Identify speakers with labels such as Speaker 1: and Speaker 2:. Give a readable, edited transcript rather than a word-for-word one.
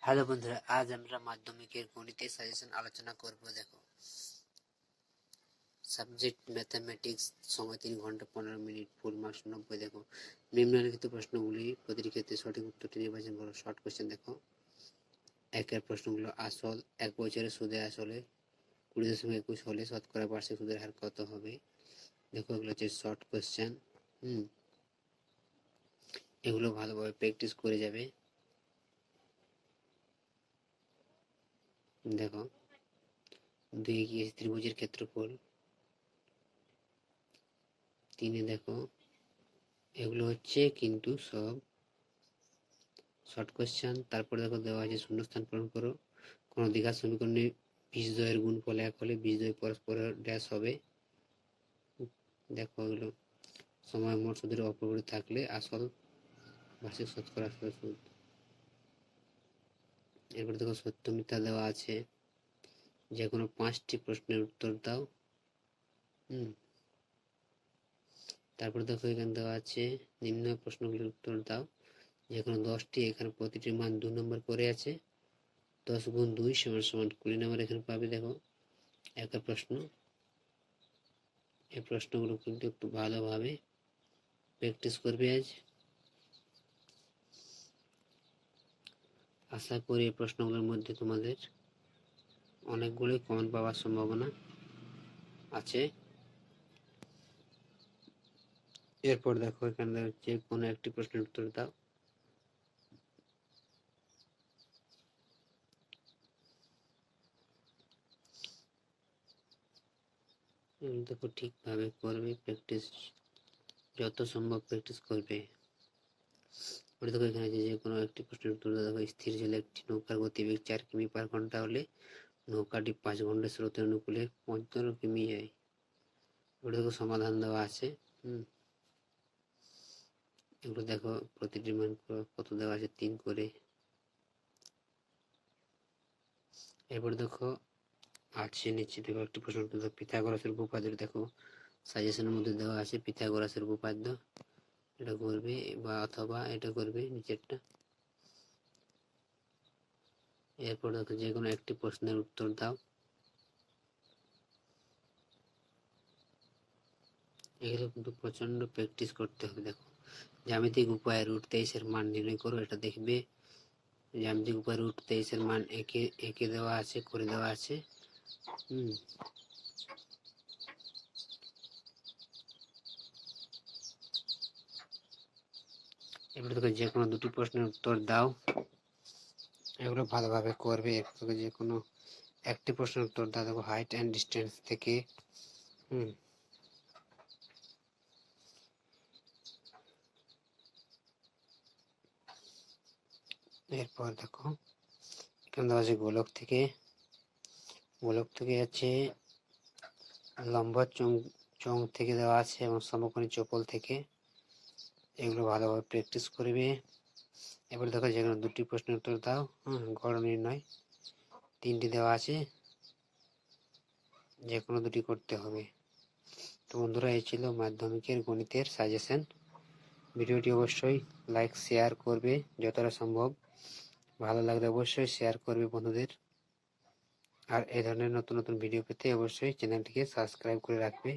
Speaker 1: Hello বন্ধুরা, আজ আমরা মাধ্যমিকের গণিতের সাজেশন আলোচনা করব। দেখো, সাবজেক্ট ম্যাথামেটিক্স, সময় 3 ঘন্টা 15 মিনিট, ফুল মার্কস 90। দেখো, নিম্নলিখিত প্রশ্নগুলি প্রতিটি ক্ষেত্রে সঠিক উত্তরটি নির্বাচন করো। শর্ট কোশ্চেন দেখো, একের প্রশ্নগুলো আসল, 1 বছরের সুদে আসলে 20.21 হলে শতকরা বার্ষিক সুদের হার কত হবে। দেখো, এগুলো হচ্ছে শর্ট কোশ্চেন। এগুলো ভালোভাবে প্র্যাকটিস করে যাবে। দেখো, 2 কি ত্রিভুজের ক্ষেত্রফল, 3 দেখো, এগুলো হচ্ছে কিন্তু সব শর্ট কোশ্চেন। তারপরে দেখো দেওয়া আছে শূন্যস্থান পূরণ করো। কোন দ্বিঘাত সমীকরণে বীজদ্বয়ের গুণফল 1 হলে বীজদ্বয় পরস্পর ড্যাশ হবে। দেখো, এগুলো সময় মোট সুদের অপরিবর্তিত থাকলে আসল বার্ষিক শতকরা সুদ। এরপর দেখো সত্য মিথ্যা দেওয়া আছে, যে কোনো 5টি প্রশ্নের উত্তর দাও। তারপর দেখো এখানে দেওয়া আছে নিম্ন প্রশ্নগুলির উত্তর দাও, যে কোনো 10টি। এখানে প্রতিটির মান 2 নম্বর করে আছে। 10 গুণ 2 সমান 20 নম্বর এখানে পাবে। দেখো, একটা প্রশ্ন, এই প্রশ্নগুলো কিন্তু একটু ভালোভাবে প্র্যাকটিস করবে আজ। আশা করি এই প্রশ্নগুলোর মধ্যে তোমাদের অনেকগুলোই কমন পাওয়ার সম্ভাবনা আছে। এরপর দেখো, এখানে যে কোনো একটি প্রশ্নের উত্তর দাও। দেখো, ঠিকভাবে করবে, প্র্যাকটিস যত সম্ভব প্র্যাকটিস করবে। দেখো, এখানে যে কোনো একটি প্রশ্নের উত্তর দাও। দেখো, স্থির জলে একটি নৌকার গতিবেগ 4 কিমি পার ঘন্টা হলে নৌকাটি 5 ঘন্টা স্রোতের অনুকূলে 15 কিমি যায়। ওটা দেখো সমাধান দেওয়া আছে। এগুলো দেখো প্রতিটি মান কত দেওয়া আছে, 3 করে। এরপর দেখো আছে নিচে দেখো একটি প্রশ্ন উত্তর দাও। পিথাগোরাসের উপপাদ্য দেখো সাজেশনের মধ্যে দেওয়া আছে। পিথাগোরাসের উপপাদ্য এটা করবে বা অথবা এটা করবে নিচেরটা। এরপর দেখো যে কোনো একটি প্রশ্নের উত্তর দাও। এগুলো কিন্তু প্রচন্ড প্র্যাকটিস করতে হবে। দেখো, জ্যামিতিক উপায়ে √23 মান নির্ণয় করো। এটা দেখবে জ্যামিতিক উপায়ে √23 মান একে দেওয়া আছে, করে দেওয়া আছে। এবার দেখো যে কোনো 2টি প্রশ্নের উত্তর দাও। এগুলো ভালোভাবে করবে। যে কোনো একটি প্রশ্নের উত্তর দাও। দেখো, হাইট অ্যান্ড ডিস্টেন্স থেকে। এরপর দেখো এখানে দেওয়া আছে গোলক থেকে আছে লম্ব চোঙ থেকে দেওয়া আছে এবং সমকোণী চপল থেকে। এগুলো ভালোভাবে প্র্যাকটিস করবে। এবার দেখো যে কোনো 2টি প্রশ্নের উত্তর দাও। গড় নির্ণয় 3টি দেওয়া আছে, যে কোনো 2টি করতে হবে। তো বন্ধুরা, এই ছিল মাধ্যমিকের গণিতের সাজেশন। ভিডিওটি অবশ্যই লাইক শেয়ার করবে যতটা সম্ভব। ভালো লাগলে অবশ্যই শেয়ার করবে বন্ধুদের। আর এই ধরনের নতুন নতুন ভিডিও পেতে অবশ্যই চ্যানেলটিকে সাবস্ক্রাইব করে রাখবে।